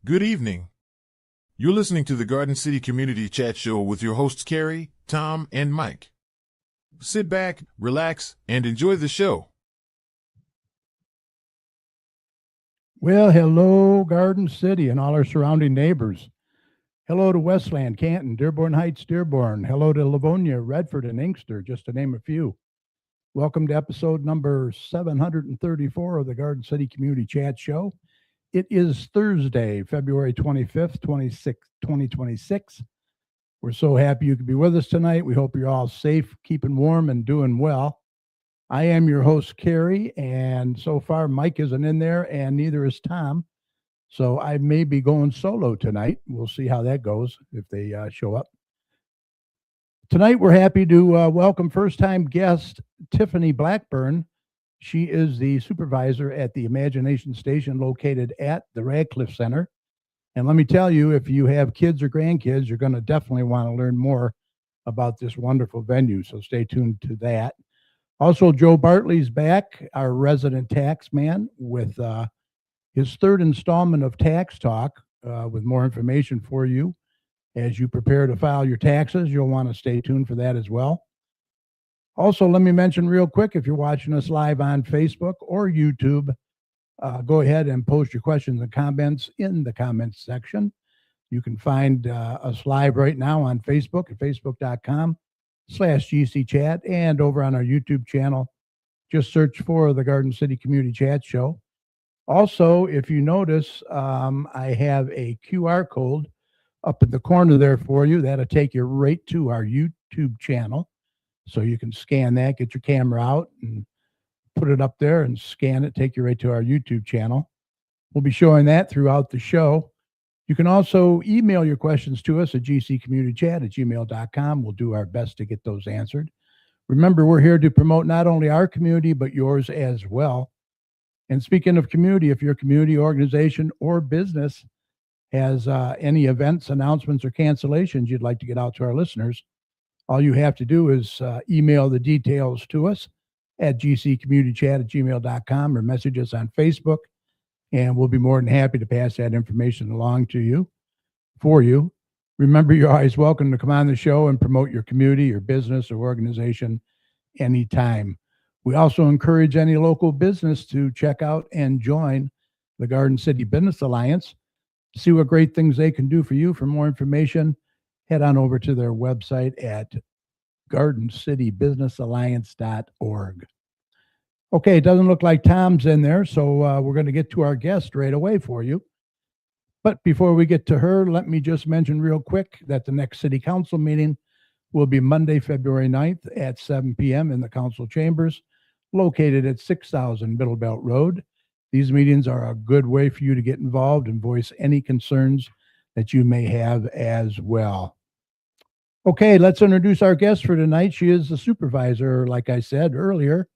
Good evening. You're listening to the Garden City Community Chat Show with your hosts Carrie, Tom, and Mike. Sit back, relax, and enjoy the show. Well, hello, Garden City and all our surrounding neighbors. Hello to Westland, Canton, Dearborn Heights, Dearborn. Hello to Livonia, Redford, and Inkster, just to name a few. Welcome to episode number 734 of the Garden City Community Chat Show. It is Thursday, February 25th, 2026. We're so happy you could be with us tonight. We hope you're all safe, keeping warm, and doing well. I am your host, Carrie, and so far Mike isn't in there, and neither is Tom. So I may be going solo tonight. We'll see how that goes if they show up. Tonight, we're happy to welcome first-time guest Tiffany Blackburn. She is the supervisor at the Imagination Station located at the Radcliffe Center. And let me tell you, if you have kids or grandkids, you're going to definitely want to learn more about this wonderful venue. So stay tuned to that. Also, Joe Bartley's back, our resident tax man, with his third installment of Tax Talk, with more information for you. As you prepare to file your taxes, you'll want to stay tuned for that as well. Also, let me mention real quick, if you're watching us live on Facebook or YouTube, go ahead and post your questions and comments in the comments section. You can find us live right now on Facebook at facebook.com/GCChat and over on our YouTube channel. Just search for the Garden City Community Chat Show. Also, if you notice, I have a QR code up in the corner there for you. That'll take you right to our YouTube channel. So you can scan that, get your camera out and put it up there and scan it, take you right to our YouTube channel. We'll be showing that throughout the show. You can also email your questions to us at gccommunitychat@gmail.com. We'll do our best to get those answered. Remember, we're here to promote not only our community, but yours as well. And speaking of community, if your community, organization, or business has any events, announcements, or cancellations you'd like to get out to our listeners, all you have to do is email the details to us at gccommunitychat@gmail.com or message us on Facebook, and we'll be more than happy to pass that information along to you, for you. Remember, you're always welcome to come on the show and promote your community, your business, or organization anytime. We also encourage any local business to check out and join the Garden City Business Alliance. See what great things they can do for you. For more information, head on over to their website at gardencitybusinessalliance.org. Okay, it doesn't look like Tom's in there, so we're going to get to our guest right away for you. But before we get to her, let me just mention real quick that the next city council meeting will be Monday, February 9th at 7 p.m. in the council chambers located at 6000 Middle Belt Road. These meetings are a good way for you to get involved and voice any concerns that you may have as well. Okay, let's introduce our guest for tonight. She is the supervisor, like I said earlier,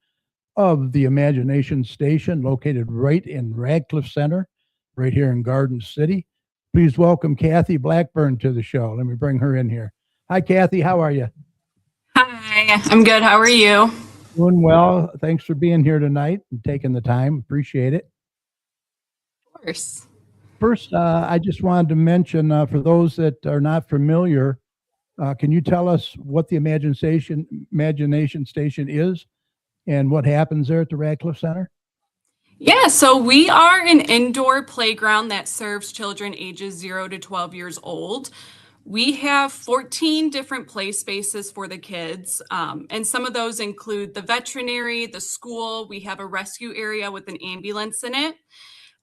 of the Imagination Station located right in Radcliffe Center, right here in Garden City. Please welcome Kathy Blackburn to the show. Let me bring her in here. Hi, Kathy. How are you? Hi, I'm good. How are you? Doing well. Thanks for being here tonight and taking the time. Appreciate it. Of course. First, I just wanted to mention, for those that are not familiar, can you tell us what the Imagination Station is and what happens there at the Radcliffe Center? Yeah, so we are an indoor playground that serves children ages 0 to 12 years old. We have 14 different play spaces for the kids, and some of those include the veterinary, the school. We have a rescue area with an ambulance in it.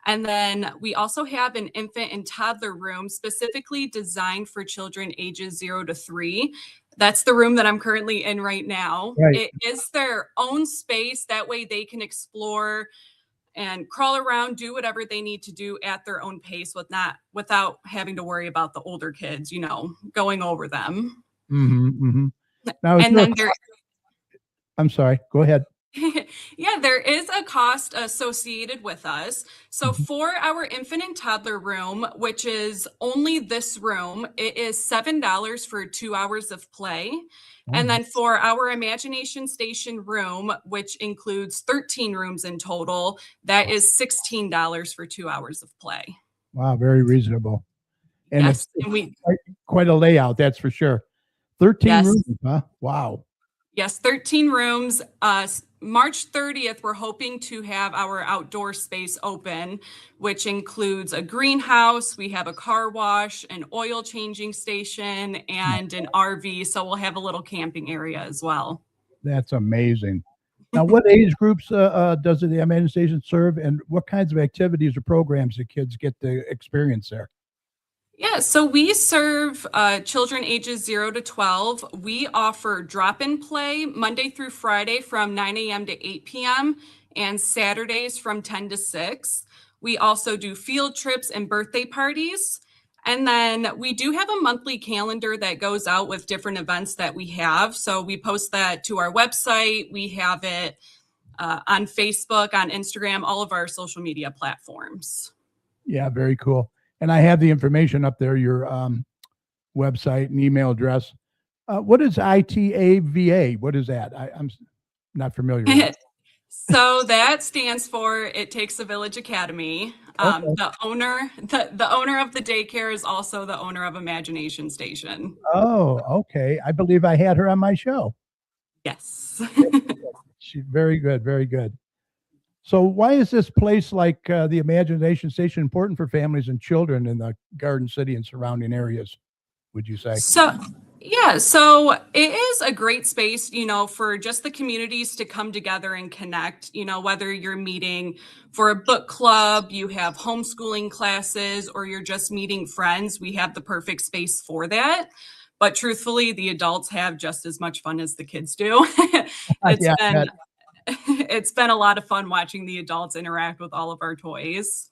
And then we also have an infant and toddler room specifically designed for children ages 0 to 3. That's the room that I'm currently in right now. Right. It is their own space. That way they can explore and crawl around, do whatever they need to do at their own pace without having to worry about the older kids, going over them. Now, And then I'm sorry, go ahead. Yeah, there is a cost associated with us. So for our infant and toddler room, which is only this room, it is $7 for 2 hours of play. And then for our Imagination Station room, which includes 13 rooms in total, that is $16 for 2 hours of play. Wow, very reasonable. And Yes, it's and we quite a layout, that's for sure. 13 yes. rooms, huh? Wow. Yes, 13 rooms. March 30th, we're hoping to have our outdoor space open, which includes a greenhouse. We have a car wash, an oil changing station, and an RV. So we'll have a little camping area as well. That's amazing. Now, what age groups does the Imagine Station serve, and what kinds of activities or programs do kids get to experience there? Yeah, so we serve children ages 0 to 12. We offer drop-in play Monday through Friday from 9 a.m. to 8 p.m. and Saturdays from 10 to 6. We also do field trips and birthday parties. And then we do have a monthly calendar that goes out with different events that we have. So we post that to our website. We have it on Facebook, on Instagram, all of our social media platforms. Yeah, very cool. And I have the information up there, your website and email address. What is ITAVA? What is that? I'm not familiar with it. So that stands for It Takes a Village Academy. Okay. The owner of the daycare is also the owner of Imagination Station. Oh, okay. I believe I had her on my show. Yes. She's very good, very good. So why is this place like the Imagination Station important for families and children in the Garden City and surrounding areas, would you say? So it is a great space, for just the communities to come together and connect, whether you're meeting for a book club, you have homeschooling classes, or you're just meeting friends, we have the perfect space for that. But truthfully, the adults have just as much fun as the kids do. Yeah, It's been a lot of fun watching the adults interact with all of our toys.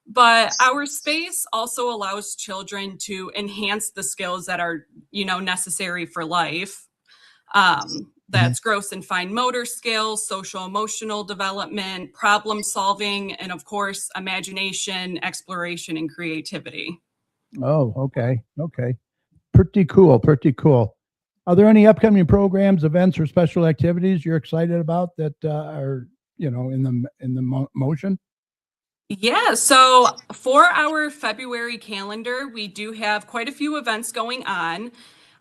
But our space also allows children to enhance the skills that are, necessary for life. That's gross and fine motor skills, social emotional development, problem solving, and of course, imagination, exploration, and creativity. Oh, okay. Okay. Pretty cool. Pretty cool. Are there any upcoming programs, events, or special activities you're excited about that are, in the motion? Yeah, so for our February calendar, we do have quite a few events going on.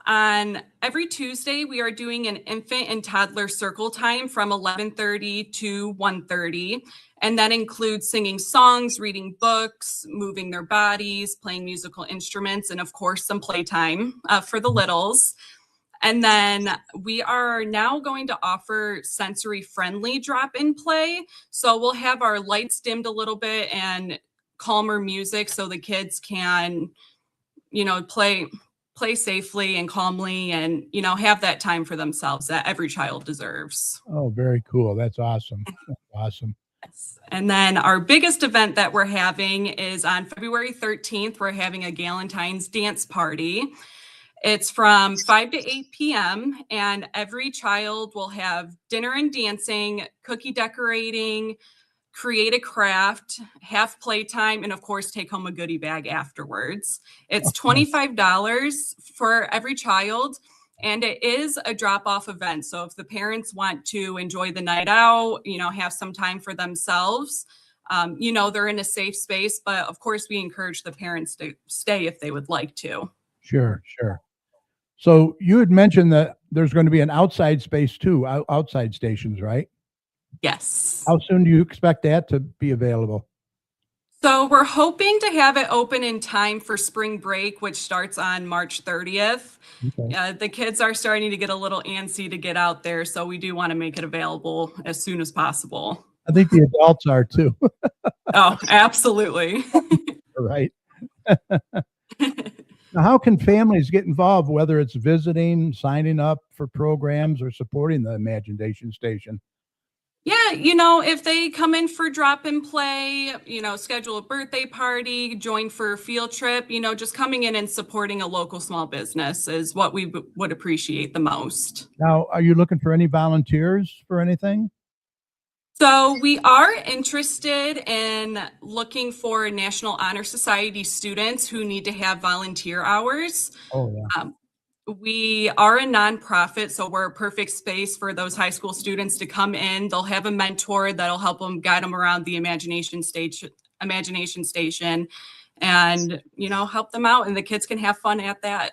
On every Tuesday, we are doing an infant and toddler circle time from 11:30 to 1:30, and that includes singing songs, reading books, moving their bodies, playing musical instruments, and of course, some playtime for the littles. And then we are now going to offer sensory-friendly drop-in play. So we'll have our lights dimmed a little bit and calmer music so the kids can, play safely and calmly and, have that time for themselves that every child deserves. Oh, very cool. That's awesome. That's awesome. And then our biggest event that we're having is on February 13th. We're having a Galentine's dance party. It's from 5 to 8 p.m. and every child will have dinner and dancing, cookie decorating, create a craft, have playtime, and of course, take home a goodie bag afterwards. It's $25 for every child, and it is a drop-off event. So if the parents want to enjoy the night out, have some time for themselves, they're in a safe space, but of course, we encourage the parents to stay if they would like to. Sure, sure. So you had mentioned that there's going to be an outside space too, outside stations, right? Yes. How soon do you expect that to be available? So we're hoping to have it open in time for spring break, which starts on March 30th. Okay. The kids are starting to get a little antsy to get out there, so we do want to make it available as soon as possible. I think the adults are too. Oh, absolutely. Right. Now, how can families get involved, whether it's visiting, signing up for programs, or supporting the Imagination Station? Yeah, if they come in for drop and play, schedule a birthday party, join for a field trip, just coming in and supporting a local small business is what we would appreciate the most. Now, are you looking for any volunteers for anything? So we are interested in looking for National Honor Society students who need to have volunteer hours. Oh, yeah. We are a nonprofit, so we're a perfect space for those high school students to come in. They'll have a mentor that'll help them guide them around the Imagination Station. and, help them out, and the kids can have fun at that.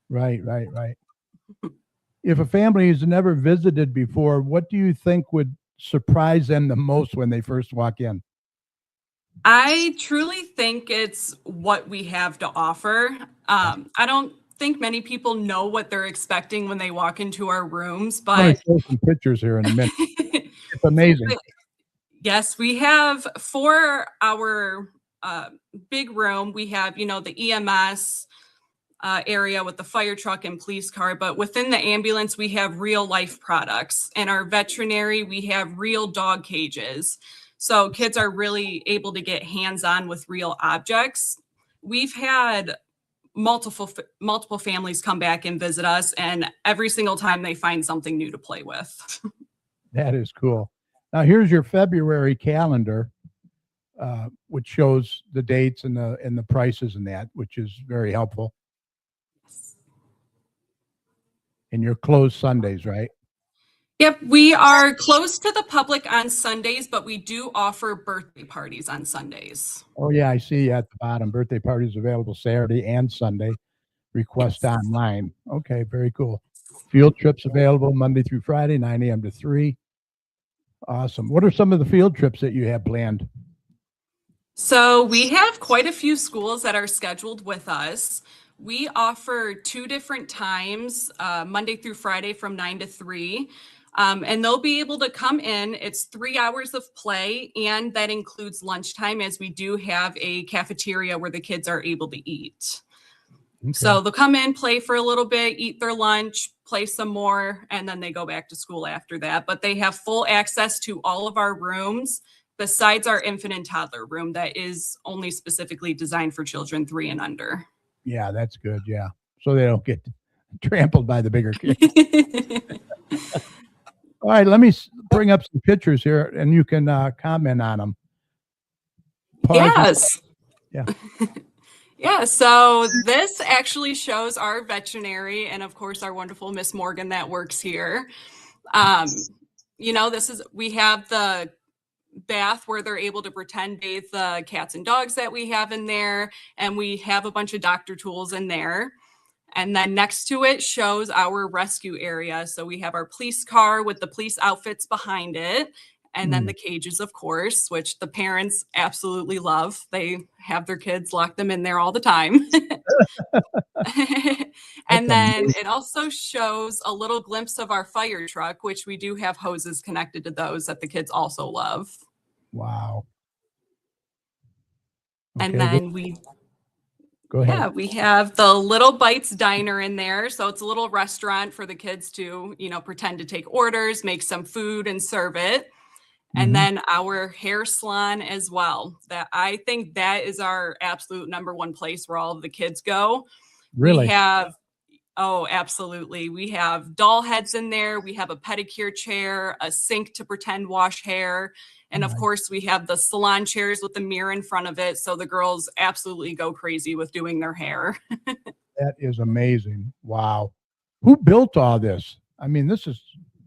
Right. If a family has never visited before, what do you think would surprise them the most when they first walk in? I truly think it's what we have to offer. I don't think many people know what they're expecting when they walk into our rooms, I'm going but to show some pictures here in a minute. It's amazing. yes, we have for our big room, we have, the EMS area with the fire truck and police car, but within the ambulance, we have real life products. And our veterinary, we have real dog cages. So kids are really able to get hands-on with real objects. We've had multiple families come back and visit us, and every single time they find something new to play with. That is cool. Now here's your February calendar, which shows the dates and the prices and that, which is very helpful. And you're closed Sundays, right? Yep, we are closed to the public on Sundays, but we do offer birthday parties on Sundays. Oh yeah, I see at the bottom. Birthday parties available Saturday and Sunday. Request Yes. online. Okay, very cool. Field trips available Monday through Friday, 9 a.m. to 3. Awesome. What are some of the field trips that you have planned? So we have quite a few schools that are scheduled with us. We offer 2 different times, Monday through Friday from 9 to 3. And they'll be able to come in. It's 3 hours of play, and that includes lunchtime, as we do have a cafeteria where the kids are able to eat. Okay. So they'll come in, play for a little bit, eat their lunch, play some more, and then they go back to school after that. But they have full access to all of our rooms besides our infant and toddler room that is only specifically designed for children 3 and under. Yeah, that's good. Yeah. So they don't get trampled by the bigger kids. All right, let me bring up some pictures here and you can comment on them. Yes. Yeah. Yeah, so this actually shows our veterinary and of course our wonderful Miss Morgan that works here. We have the bath where they're able to pretend bathe the cats and dogs that we have in there, and we have a bunch of doctor tools in there. And then next to it shows our rescue area. So we have our police car with the police outfits behind it. And then the cages, of course, which the parents absolutely love. They have their kids lock them in there all the time. And then it also shows a little glimpse of our fire truck, which we do have hoses connected to those that the kids also love. Wow. And Okay, then go ahead. yeah, we have the Little Bites Diner in there. So it's a little restaurant for the kids to, pretend to take orders, make some food and serve it. And then our hair salon as well. That I think that is our absolute number one place where all of the kids go. Really? Oh, absolutely. We have doll heads in there. We have a pedicure chair, a sink to pretend wash hair. And of course, we have the salon chairs with the mirror in front of it. So the girls absolutely go crazy with doing their hair. That is amazing. Wow. Who built all this? I mean, this is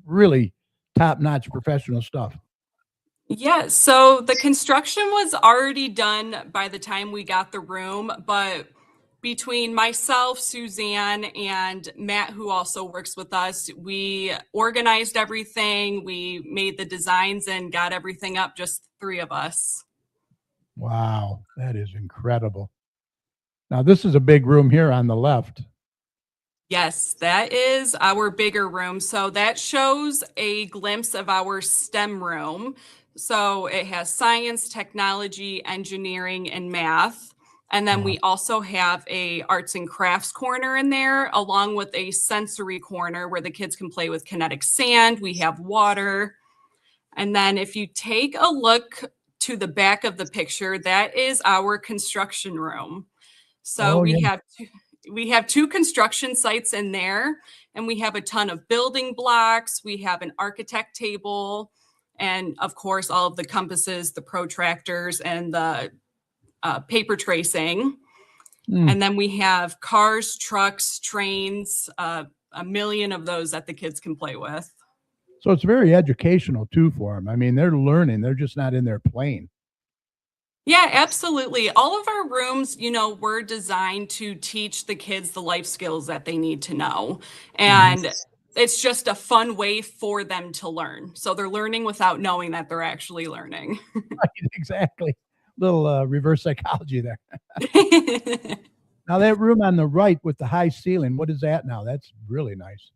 really top-notch professional stuff. Yeah, so the construction was already done by the time we got the room, but between myself, Suzanne, and Matt, who also works with us, we organized everything. We made the designs and got everything up, just 3 of us. Wow, that is incredible. Now, this is a big room here on the left. Yes, that is our bigger room. So that shows a glimpse of our STEM room. So it has science, technology, engineering, and math. And then we also have a arts and crafts corner in there, along with a sensory corner where the kids can play with kinetic sand. We have water. And then if you take a look to the back of the picture, that is our construction room. So we have 2 construction sites in there, and we have a ton of building blocks. We have an architect table, and of course, all of the compasses, the protractors, and the paper tracing. And then we have cars, trucks, trains, a million of those that the kids can play with. So it's very educational too for them. I mean, they're learning. They're just not in there playing. Yeah, absolutely. All of our rooms, were designed to teach the kids the life skills that they need to know. Mhm. And it's just a fun way for them to learn. So they're learning without knowing that they're actually learning. Right, exactly. Little reverse psychology there. Now that room on the right with the high ceiling, what is that now? That's really nice.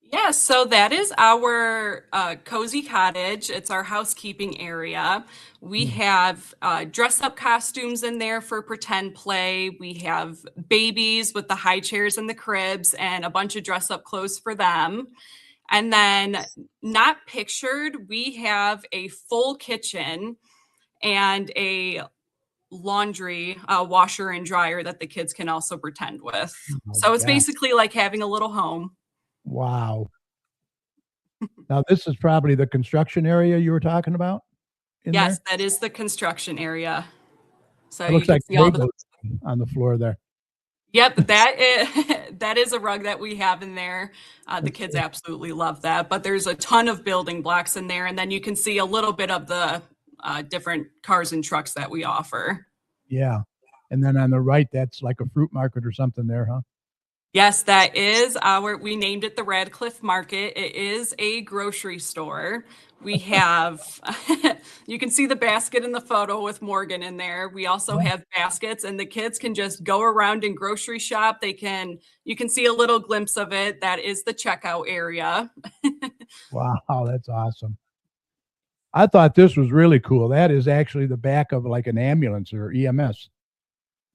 Yeah, so that is our cozy cottage. It's our housekeeping area. We Mm. have dress up costumes in there for pretend play. We have babies with the high chairs and the cribs and a bunch of dress up clothes for them. And then, not pictured, we have a full kitchen and a laundry washer and dryer that the kids can also pretend with. Oh my So it's god. basically like having a little home. Wow. Now this is probably the construction area you were talking about in Yes, there? that is the construction area. So It you looks can like see all the Legos on the floor there. Yep, that is that is a rug that we have in there. The That's kids cool. absolutely love that, but there's a ton of building blocks in there, and then you can see a little bit of the, different cars and trucks that we offer. Yeah. And then on the right, that's like a fruit market or something there, huh? Yes, that is our we named it the Radcliffe Market. It is a grocery store. We have you can see the basket in the photo with Morgan in there. We also Yeah. have baskets and the kids can just go around and grocery shop. You can see a little glimpse of it. That is the checkout area. Wow, that's awesome. I thought this was really cool. That is actually the back of like an ambulance or EMS.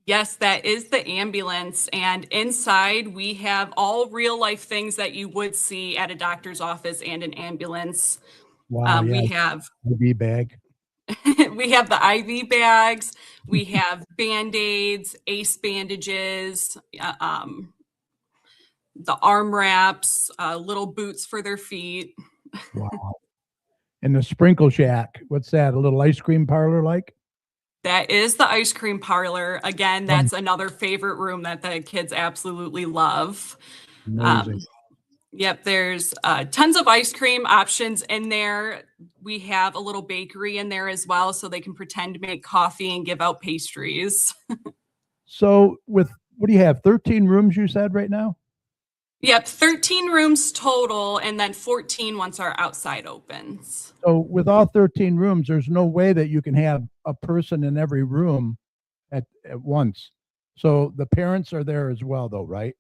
Yes, that is the ambulance. And inside, we have all real life things that you would see at a doctor's office and an ambulance. Wow, yeah, We have IV bag. we have the IV bags, we have Band-Aids, ACE bandages, the arm wraps, little boots for their feet. Wow. And the sprinkle shack, what's that? A little ice cream parlor like? That is the ice cream parlor. Again, Um, that's another favorite room that the kids absolutely love. Amazing. Um, Yep, there's tons of ice cream options in there. We have a little bakery in there as well, so they can pretend to make coffee and give out pastries. So with what do you have? 13 rooms you said right now? Yep, 13 rooms total, and then 14 once our outside opens. So with all 13 rooms, there's no way that you can have a person in every room at once. So the parents are there as well though, right?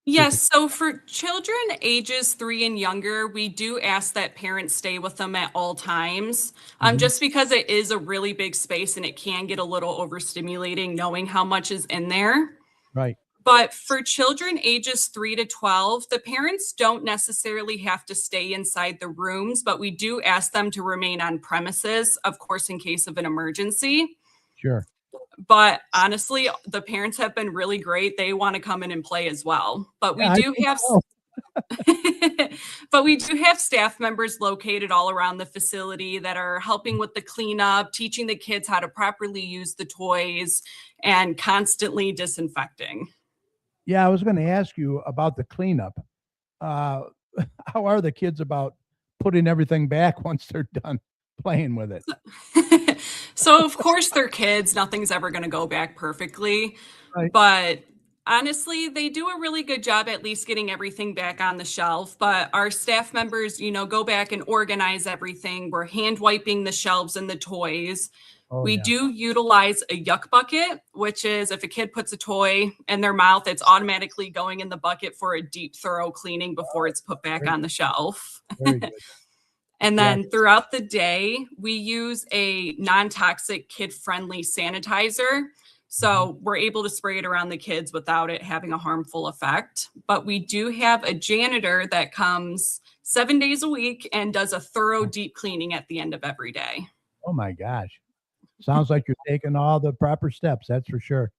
With the Yes, so for children ages 3 and younger, we do ask that parents stay with them at all times, Mhm. just because it is a really big space and it can get a little overstimulating knowing how much is in there. Right. But for children ages 3 to 12, the parents don't necessarily have to stay inside the rooms, but we do ask them to remain on premises, of course, in case of an emergency. Sure. But honestly, the parents have been really great. They want to come in and play as well. But we Yeah, I do think have so. but we do have staff members located all around the facility that are helping with the cleanup, teaching the kids how to properly use the toys, and constantly disinfecting. Yeah, I was gonna ask you about the cleanup. Uh, how are the kids about putting everything back once they're done playing with it? So of course they're kids, nothing's ever going to go back perfectly, Right. but honestly, they do a really good job at least getting everything back on the shelf, but our staff members, go back and organize everything. We're hand wiping the shelves and the toys. Oh, We yeah. do utilize a yuck bucket, which is if a kid puts a toy in their mouth, it's automatically going in the bucket for a deep, thorough cleaning before it's put back Very, on the shelf. very good. And Yeah. then throughout the day, we use a non-toxic kid-friendly sanitizer. Mhm. So we're able to spray it around the kids without it having a harmful effect. But we do have a janitor that comes 7 days a week and does a thorough deep cleaning at the end of every day. Oh my gosh. Sounds like you're taking all the proper steps, that's for sure.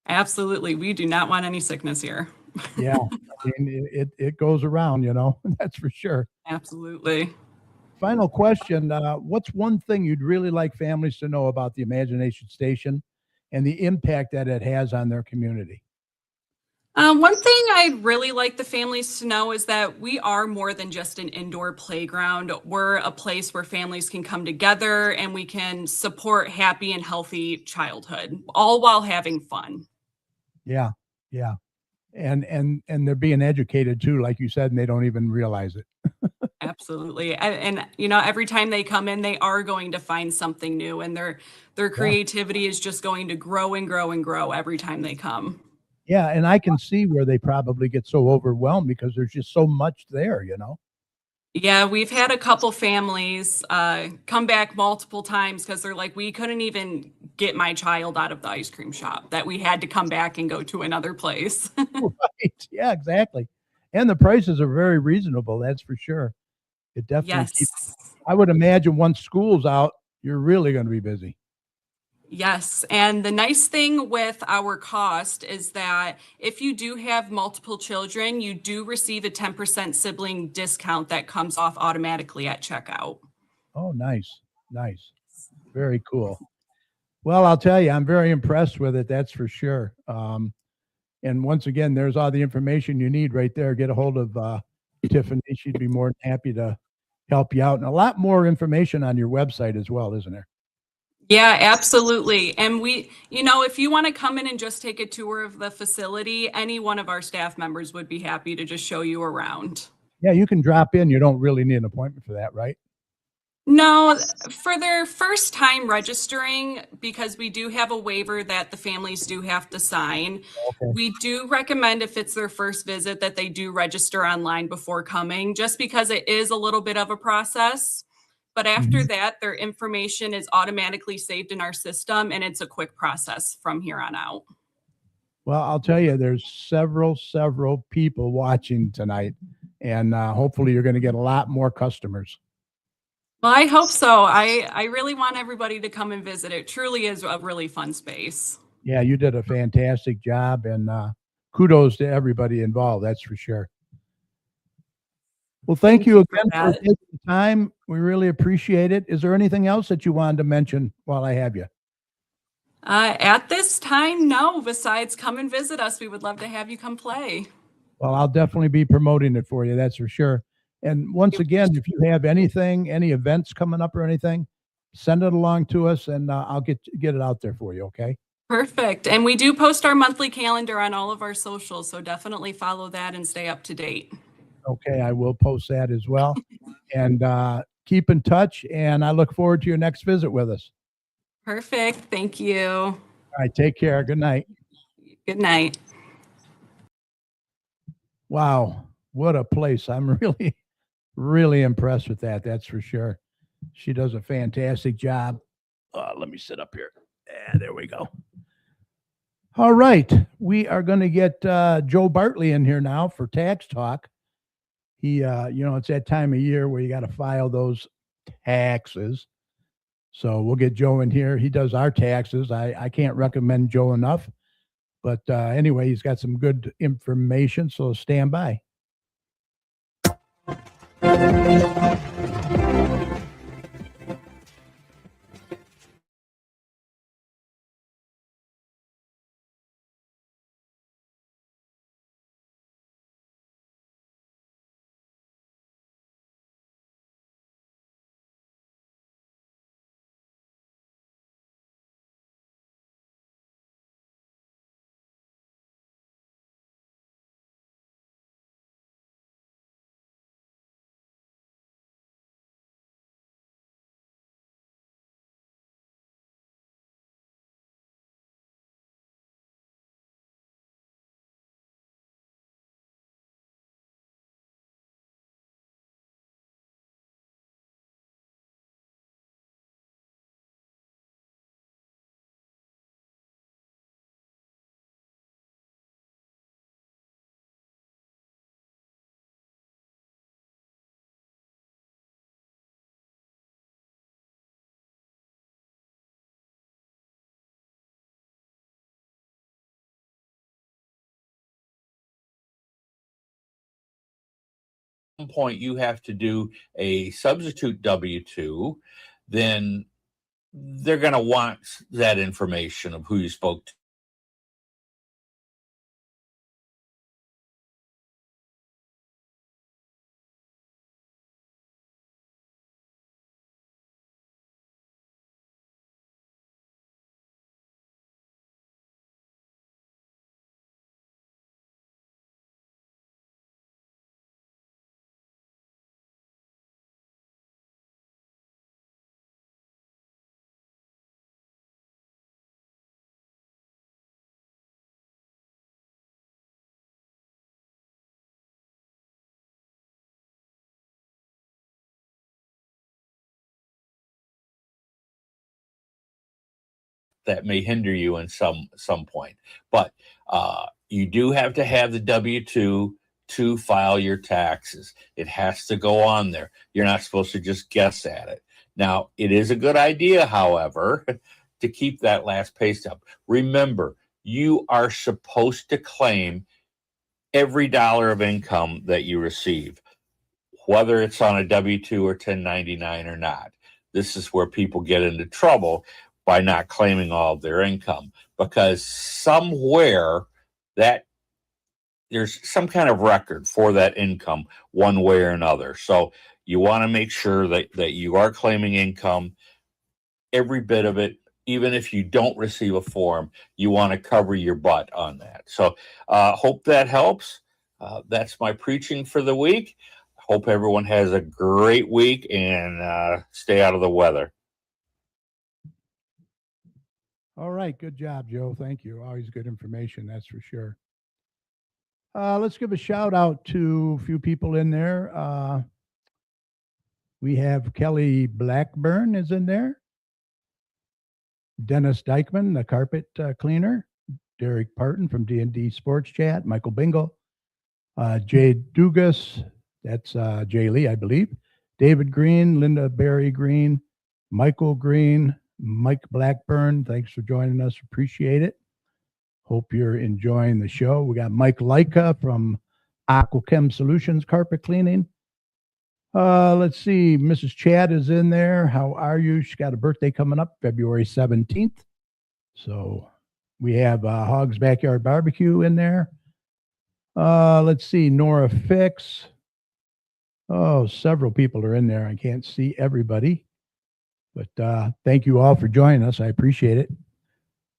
Absolutely. We do not want any sickness here. Yeah. I mean, it goes around, that's for sure. Absolutely. Final question, what's one thing you'd really like families to know about the Imagination Station and the impact that it has on their community? One thing I'd really like the families to know is that we are more than just an indoor playground. We're a place where families can come together and we can support happy and healthy childhood, all while having fun. Yeah, yeah. And they're being educated too, like you said, and they don't even realize it. Absolutely. And every time they come in, they are going to find something new, and their Yeah. creativity is just going to grow and grow and grow every time they come. Yeah, and I can see where they probably get so overwhelmed because there's just so much there, you know? Yeah, we've had a couple families come back multiple times because they're like, we couldn't even get my child out of the ice cream shop, that we had to come back and go to another place. Right. Yeah, exactly. And the prices are very reasonable, that's for sure. It definitely Yes. keeps I would imagine once school's out, you're really gonna be busy. Yes. And the nice thing with our cost is that if you do have multiple children, you do receive a 10% sibling discount that comes off automatically at checkout. Oh, nice. Nice. Very cool. Well, I'll tell you, I'm very impressed with it, that's for sure. And once again, there's all the information you need right there. Get a hold of Tiffany. She'd be more than happy to help you out. And a lot more information on your website as well, isn't there? Yeah, absolutely. And if you want to come in and just take a tour of the facility, any one of our staff members would be happy to just show you around. Yeah, you can drop in. You don't really need an appointment for that, right? No, for their first time registering, because we do have a waiver that the families do have to sign, Okay. we do recommend if it's their first visit that they do register online before coming, just because it is a little bit of a process. But after Mhm. that, their information is automatically saved in our system and it's a quick process from here on out. Well, I'll tell you, there's several people watching tonight, and hopefully you're going to get a lot more customers. Well, I hope so. I really want everybody to come and visit. It truly is a really fun space. Yeah, you did a fantastic job, and kudos to everybody involved. That's for sure. Well, thank Thank you you for again for that. taking the time. We really appreciate it. Is there anything else that you wanted to mention while I have you? At this time, no. Besides, come and visit us. We would love to have you come play. Well, I'll definitely be promoting it for you. That's for sure. And once again, if you have anything, any events coming up or anything, send it along to us, and I'll get it out there for you. Okay. Perfect. And we do post our monthly calendar on all of our socials, so definitely follow that and stay up to date. Okay, I will post that as well. And keep in touch. And I look forward to your next visit with us. Perfect. Thank you. All right. Take care. Good night. Good night. Wow. What a place. I'm really impressed with that. That's for sure. She does a fantastic job. Let me sit up here. Yeah, there we go. All right. We are going to get Joe Bartley in here now for tax talk. He, it's that time of year where you got to file those taxes. So we'll get Joe in here. He does our taxes. I can't recommend Joe enough. But anyway, he's got some good information. So stand by. Point you have to do a substitute W-2, then they're going to want that information of who you spoke to. that may hinder you in some point. But you do have to have the W-2 to file your taxes. It has to go on there. You're not supposed to just guess at it. Now, it is a good idea, however, to keep that last pay stub. Remember, you are supposed to claim every dollar of income that you receive, whether it's on a W-2 or 1099 or not. This is where people get into trouble by not claiming all of their income, because somewhere that there's some kind of record for that income one way or another. So you want to make sure that you are claiming income, every bit of it. Even if you don't receive a form, you want to cover your butt on that. So hope that helps. That's my preaching for the week. Hope everyone has a great week and stay out of the weather. All right. Good job, Joe. Thank you. Always good information. That's for sure. Let's give a shout out to a few people in there. We have Kelly Blackburn is in there. Dennis Dykeman, the carpet cleaner. Derek Parton from D&D Sports Chat. Michael Bingle. Jay Dugas. That's Jay Lee, I believe. David Green, Linda Barry Green, Michael Green, Mike Blackburn. Thanks for joining us. Appreciate it. Hope you're enjoying the show. We got Mike Leica from AquaChem Solutions Carpet Cleaning. Let's see. Mrs. Chad is in there. How are you? She's got a birthday coming up February 17th. So we have Hog's Backyard Barbecue in there. Let's see. Nora Fix. Oh, several people are in there. I can't see everybody. But thank you all for joining us. I appreciate it.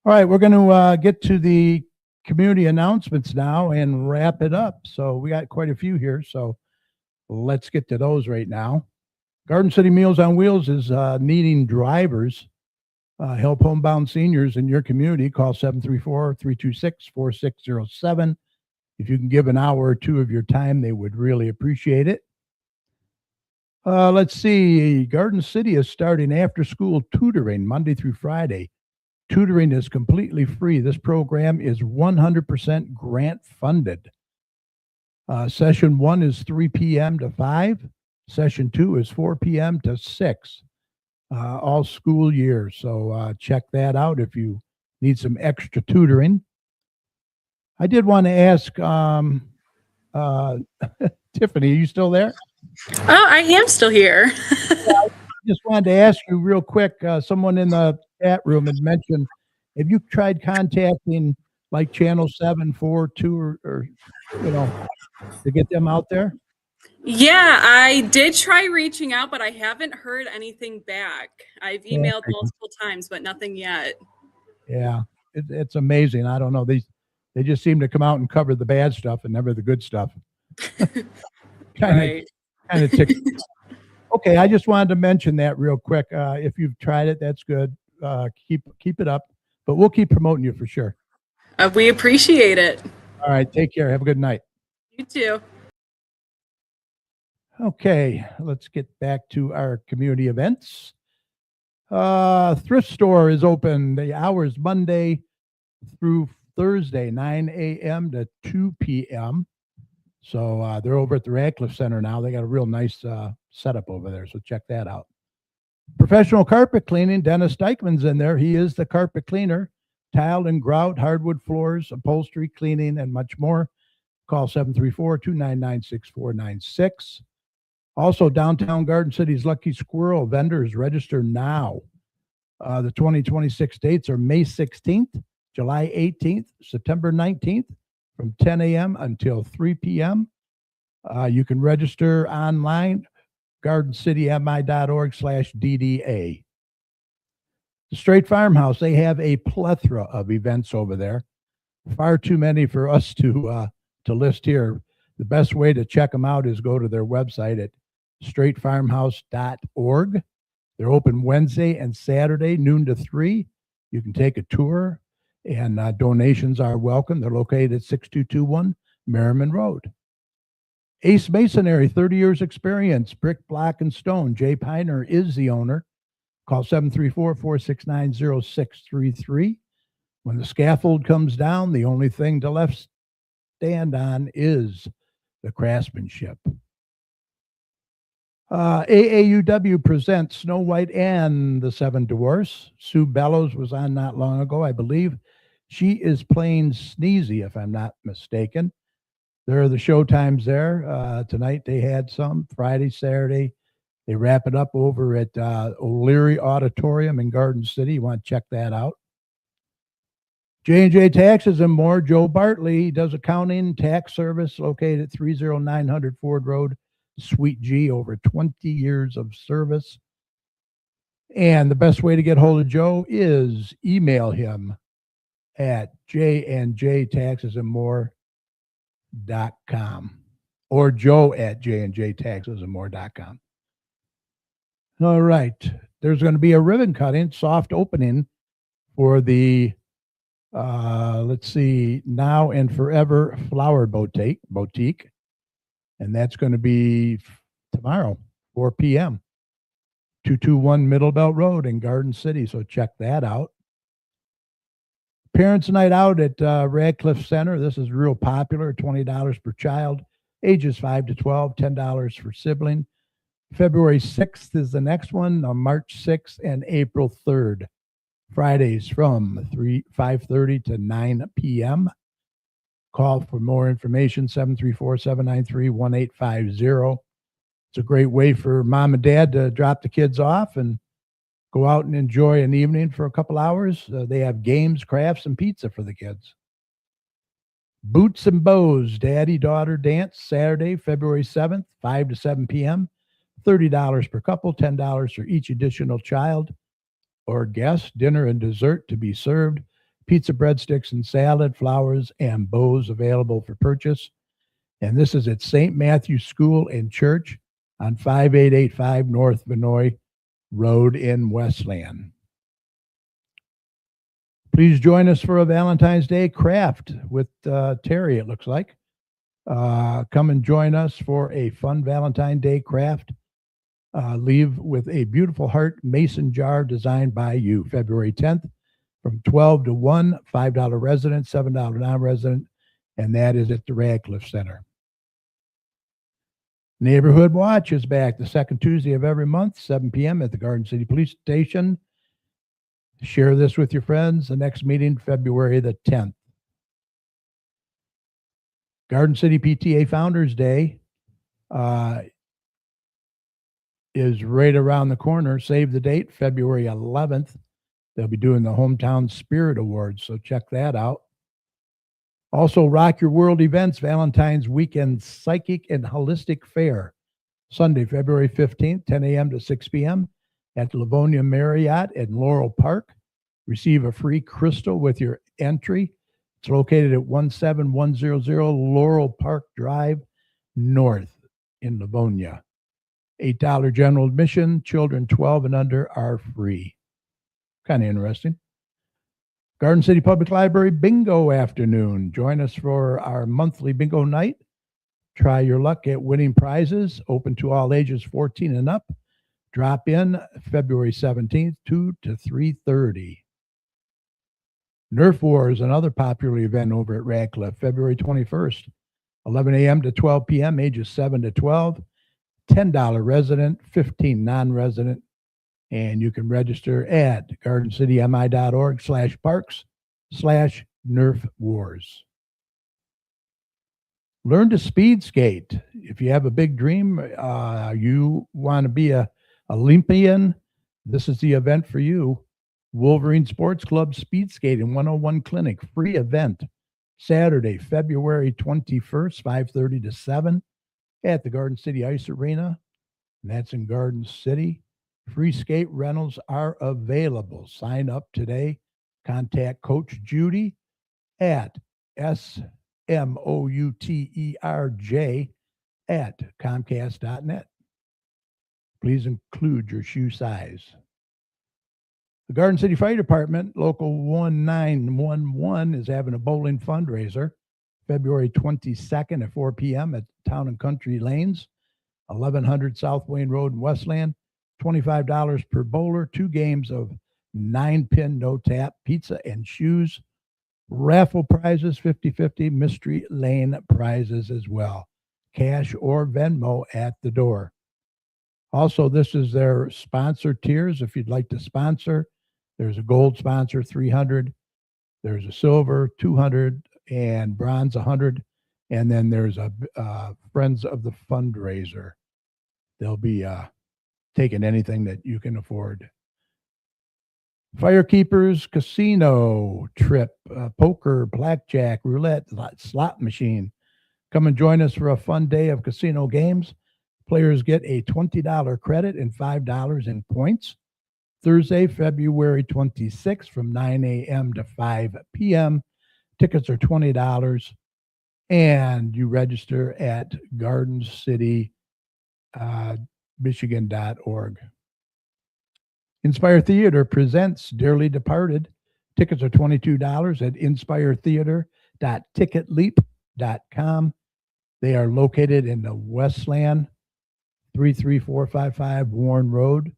All right. We're going to get to the community announcements now and wrap it up. So we got quite a few here. So let's get to those right now. Garden City Meals on Wheels is needing drivers. Help homebound seniors in your community. Call 734-326-4607. If you can give an hour or two of your time, they would really appreciate it. Let's see. Garden City is starting after-school tutoring Monday through Friday. Tutoring is completely free. This program is 100% grant funded. Session 1 is 3 p.m. to 5. Session 2 is 4 p.m. to 6. All school years. So check that out if you need some extra tutoring. I did want to ask Tiffany, are you still there? Oh, I am still here. Just wanted to ask you real quick. Someone in the chat room had mentioned, have you tried contacting like Channel 742 or to get them out there? Yeah, I did try reaching out, but I haven't heard anything back. I've emailed multiple times, but nothing yet. Yeah, it's amazing. I don't know. They just seem to come out and cover the bad stuff and never the good stuff. Kind of ticked. Okay, I just wanted to mention that real quick. If you've tried it, that's good. Keep it up, but we'll keep promoting you for sure. We appreciate it. All right, take care. Have a good night. You too. Okay, let's get back to our community events. Thrift store is open. The hours Monday through Thursday, 9 a.m. to 2 p.m. So they're over at the Radcliffe Center now. They got a real nice setup over there, so check that out. Professional carpet cleaning, Dennis Dykeman's in there. He is the carpet cleaner. Tile and grout, hardwood floors, upholstery cleaning, and much more. Call 734-299-6496. Also, downtown Garden City's Lucky Squirrel vendors register now. The 2026 dates are May 16th, July 18th, September 19th, from 10 a.m. until 3 p.m. You can register online, gardencitymi.org/DDA. The Straight Farmhouse, they have a plethora of events over there. Far too many for us to list here. The best way to check them out is go to their website at straightfarmhouse.org. They're open Wednesday and Saturday, noon to 3. You can take a tour, and donations are welcome. They're located at 6221 Merriman Road. Ace Masonry, 30 years experience, brick, block, and stone. Jay Piner is the owner. Call 734-469-0633. When the scaffold comes down, the only thing to left stand on is the craftsmanship. AAUW presents Snow White and the Seven Dwarfs. Sue Bellows was on not long ago, I believe. She is playing Sneezy, if I'm not mistaken. There are the show times there. Tonight they had some, Friday, Saturday. They wrap it up over at O'Leary Auditorium in Garden City. You want to check that out. J&J Taxes and More. Joe Bartley does accounting, tax service located at 30900 Ford Road, Suite G. Over 20 years of service. And the best way to get hold of Joe is email him at jnjtaxesandmore.com or joe at jnjtaxesandmore.com. All right. There's going to be a ribbon cutting, soft opening for the, Now and Forever Flower Boutique. And that's going to be tomorrow, 4 p.m., 221 Middle Belt Road in Garden City. So check that out. Parents' Night Out at Radcliffe Center. This is real popular, $20 per child, ages 5 to 12, $10 for sibling. February 6th is the next one, on March 6th and April 3rd. Fridays from 5:30 to 9 p.m. Call for more information, 734-793-1850. It's a great way for mom and dad to drop the kids off and go out and enjoy an evening for a couple hours. They have games, crafts, and pizza for the kids. Boots and Bows, Daddy-Daughter Dance, Saturday, February 7th, 5 to 7 p.m. $30 per couple, $10 for each additional child or guest. Dinner and dessert to be served. Pizza, breadsticks, and salad, flowers, and bows available for purchase. And this is at St. Matthew's School and Church on 5885 North Vinoy Road in Westland. Please join us for a Valentine's Day craft with Terry, it looks like. Come and join us for a fun Valentine's Day craft. Leave with a beautiful heart mason jar designed by you. February 10th from 12 to 1, $5 resident, $7 non-resident, and that is at the Radcliffe Center. Neighborhood Watch is back the second Tuesday of every month, 7 p.m. at the Garden City Police Station. Share this with your friends. The next meeting, February the 10th. Garden City PTA Founders Day is right around the corner. Save the date, February 11th. They'll be doing the Hometown Spirit Awards, so check that out. Also, Rock Your World events, Valentine's Weekend Psychic and Holistic Fair, Sunday, February 15th, 10 a.m. to 6 p.m. at Livonia Marriott in Laurel Park. Receive a free crystal with your entry. It's located at 17100 Laurel Park Drive North in Livonia. $8 general admission. Children 12 and under are free. Kind of interesting. Garden City Public Library Bingo Afternoon. Join us for our monthly bingo night. Try your luck at winning prizes. Open to all ages 14 and up. Drop in February 17th, 2 to 3:30. Nerf Wars, another popular event over at Radcliffe, February 21st, 11 a.m. to 12 p.m., ages 7 to 12. $10 resident, $15 non-resident. And you can register at gardencitymi.org/parks/Nerf Wars. Learn to speed skate. If you have a big dream, you want to be a Olympian, this is the event for you. Wolverine Sports Club Speed Skating 101 Clinic, free event, Saturday, February 21st, 5:30 to 7 at the Garden City Ice Arena. And that's in Garden City. Free skate rentals are available. Sign up today. Contact Coach Judy at smouterj@comcast.net. Please include your shoe size. The Garden City Fire Department, Local 1911, is having a bowling fundraiser February 22nd at 4 p.m. at Town and Country Lanes, 1100 South Wayne Road in Westland. $25 per bowler, 2 games of 9-pin no-tap, pizza and shoes, raffle prizes, 50/50, Mystery Lane prizes as well. Cash or Venmo at the door. Also, this is their sponsor tiers. If you'd like to sponsor, there's a gold sponsor, $300. There's a silver, $200, and bronze, $100. And then there's a Friends of the Fundraiser. They'll be taking anything that you can afford. Firekeepers Casino trip, poker, blackjack, roulette, slot machine. Come and join us for a fun day of casino games. Players get a $20 credit and $5 in points. Thursday, February 26th from 9 a.m. to 5 p.m. Tickets are $20, and you register at gardencitymichigan.org. Inspire Theater presents Dearly Departed. Tickets are $22 at inspireththeater.ticketleap.com. They are located in the Westland, 33455 Warren Road.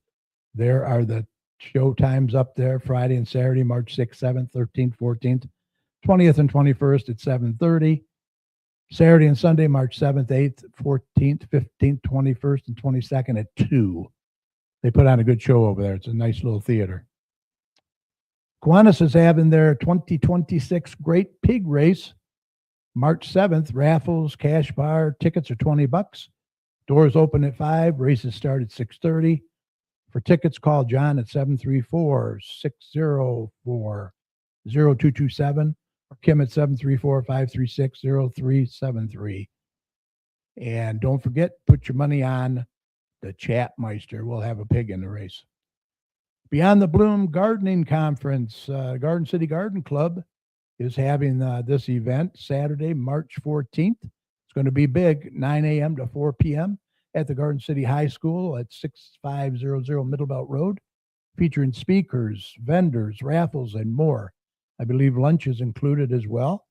There are the show times up there, Friday and Saturday, March 6th, 7th, 13th, 14th, 20th, and 21st at 7:30. Saturday and Sunday, March 7th, 8th, 14th, 15th, 21st, and 22nd at 2. They put on a good show over there. It's a nice little theater. Kiwanis is having their 2026 Great Pig Race, March 7th. Raffles, cash bar, tickets are $20. Doors open at 5. Races start at 6:30. For tickets, call John at 734-604-0227 or Kim at 734-536-0373. And don't forget, put your money on the Chatmeister. We'll have a pig in the race. Beyond the Bloom Gardening Conference, Garden City Garden Club is having this event Saturday, March 14th. It's going to be big, 9 a.m. to 4 p.m. at the Garden City High School at 6500 Middlebelt Road, featuring speakers, vendors, raffles, and more. I believe lunch is included as well.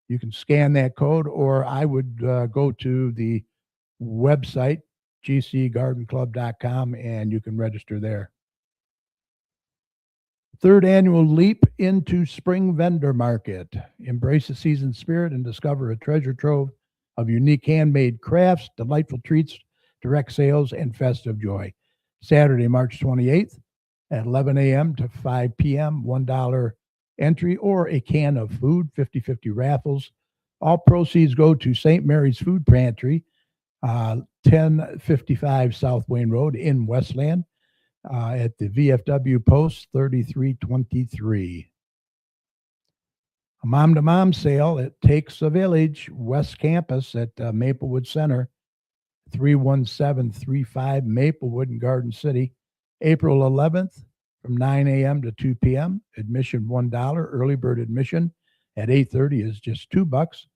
You can scan that code, or I would go to the website, gcgardenclub.com, and you can register there. Third annual Leap into Spring Vendor Market. Embrace the season spirit and discover a treasure trove of unique handmade crafts, delightful treats, direct sales, and festive joy. Saturday, March 28th at 11 a.m. to 5 p.m., $1 entry or a can of food, 50/50 raffles. All proceeds go to St. Mary's Food Pantry, 1055 South Wayne Road in Westland, at the VFW Post 3323. A mom-to-mom sale at Takes a Village West Campus at Maplewood Center, 31735 Maplewood in Garden City, April 11th from 9 a.m. to 2 p.m. Admission $1. Early bird admission at 8:30 is just $2.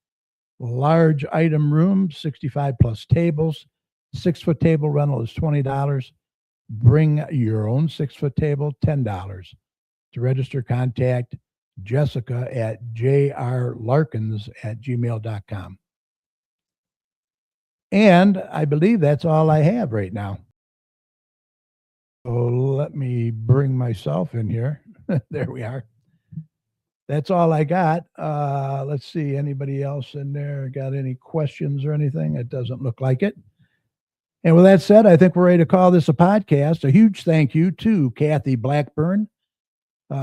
Large item room, 65 plus tables. 6-foot table rental is $20. Bring your own 6-foot table, $10. To register, contact Jessica at jrlarkins@gmail.com. And I believe that's all I have right now. So let me bring myself in here. There we are. That's all I got. Let's see, anybody else in there got any questions or anything? It doesn't look like it. And with that said, I think we're ready to call this a podcast. A huge thank you to Kathy Blackburn,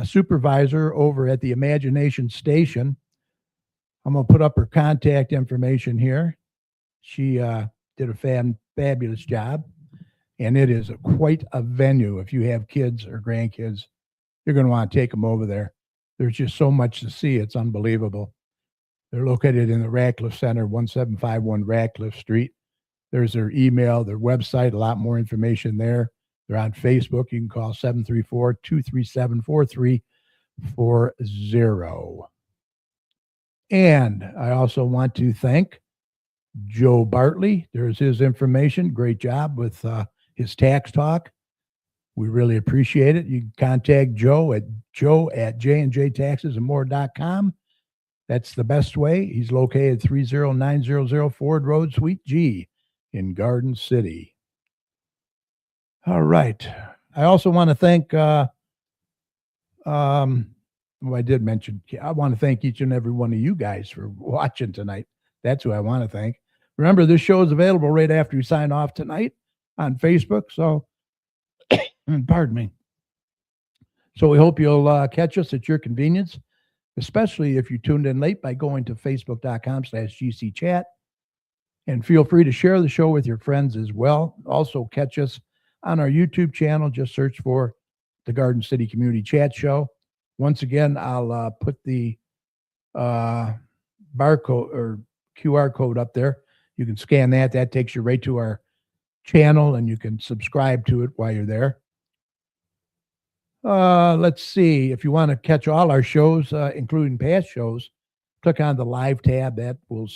supervisor over at the Imagination Station. I'm going to put up her contact information here. She did a fabulous job, and it is quite a venue. If you have kids or grandkids, you're going to want to take them over there. There's just so much to see. It's unbelievable. They're located in the Ratcliffe Center, 1751 Ratcliffe Street. There's their email, their website, a lot more information there. They're on Facebook. You can call 734-237-4340. And I also want to thank Joe Bartley. There's his information. Great job with his tax talk. We really appreciate it. You can contact Joe at j&jtaxesandmore.com. That's the best way. He's located 30900 Ford Road, Suite G in Garden City. All right. I also want to thank, well, I did mention, I want to thank each and every one of you guys for watching tonight. That's who I want to thank. Remember, this show is available right after you sign off tonight on Facebook. So, pardon me. So we hope you'll catch us at your convenience, especially if you tuned in late by going to facebook.com/GCChat. And feel free to share the show with your friends as well. Also catch us on our YouTube channel. Just search for the Garden City Community Chat Show. Once again, I'll put the barcode or QR code up there. You can scan that. That takes you right to our channel, and you can subscribe to it while you're there. Let's see. If you want to catch all our shows, including past shows, click on the live tab. That will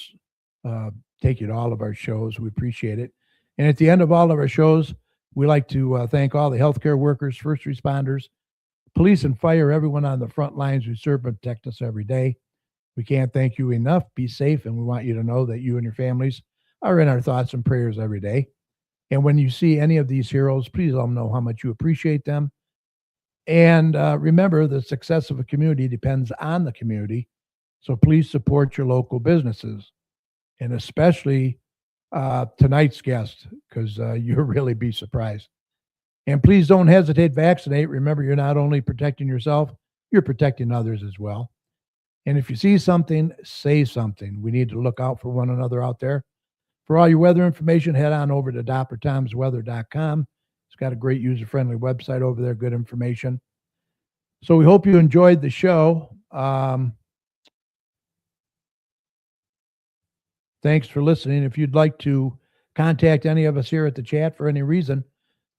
take you to all of our shows. We appreciate it. And at the end of all of our shows, we like to thank all the healthcare workers, first responders, police and fire, everyone on the front lines who serve and protect us every day. We can't thank you enough. Be safe, and we want you to know that you and your families are in our thoughts and prayers every day. And when you see any of these heroes, please let them know how much you appreciate them. And remember, the success of a community depends on the community. So please support your local businesses, and especially tonight's guest, because you'll really be surprised. And please don't hesitate to vaccinate. Remember, you're not only protecting yourself, you're protecting others as well. And if you see something, say something. We need to look out for one another out there. For all your weather information, head on over to DopperTomsWeather.com. It's got a great user-friendly website over there, good information. So we hope you enjoyed the show. Thanks for listening. If you'd like to contact any of us here at the chat for any reason,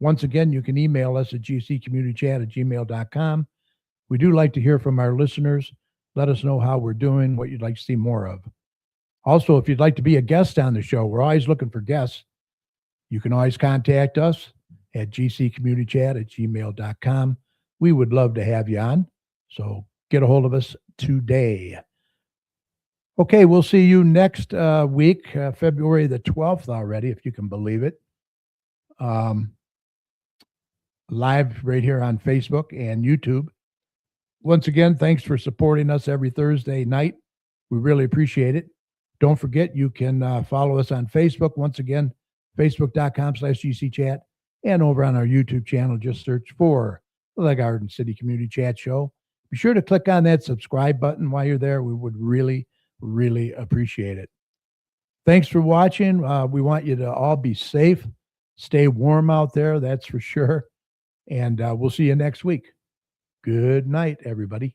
once again, you can email us at gccommunitychat@gmail.com. We do like to hear from our listeners. Let us know how we're doing, what you'd like to see more of. Also, if you'd like to be a guest on the show, we're always looking for guests. You can always contact us at gccommunitychat@gmail.com. We would love to have you on, so get a hold of us today. Okay, we'll see you next week, February the 12th already, if you can believe it. Live right here on Facebook and YouTube. Once again, thanks for supporting us every Thursday night. We really appreciate it. Don't forget, you can follow us on Facebook. Once again, facebook.com/GCChat, and over on our YouTube channel, just search for the Garden City Community Chat Show. Be sure to click on that subscribe button while you're there. We would really, really appreciate it. Thanks for watching. We want you to all be safe. Stay warm out there, that's for sure. And we'll see you next week. Good night, everybody.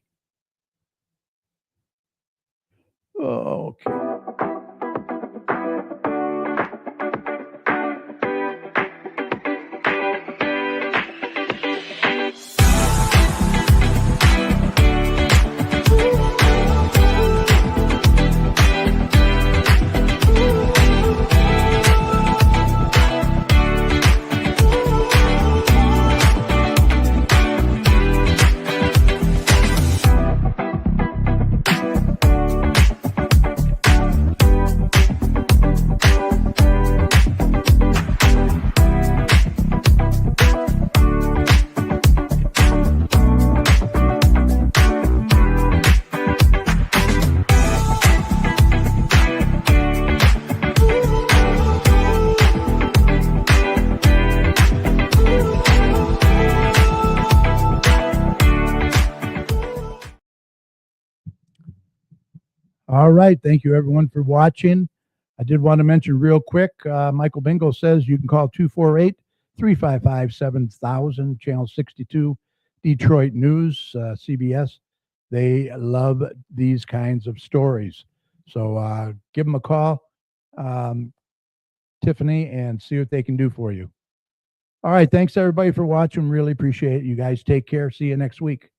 Okay. All right. Thank you, everyone, for watching. I did want to mention real quick, Michael Bingo says you can call 248-355-7000, Channel 62, Detroit News, CBS. They love these kinds of stories. So give them a call, Tiffany, and see what they can do for you. All right. Thanks, everybody, for watching. Really appreciate it. You guys take care. See you next week.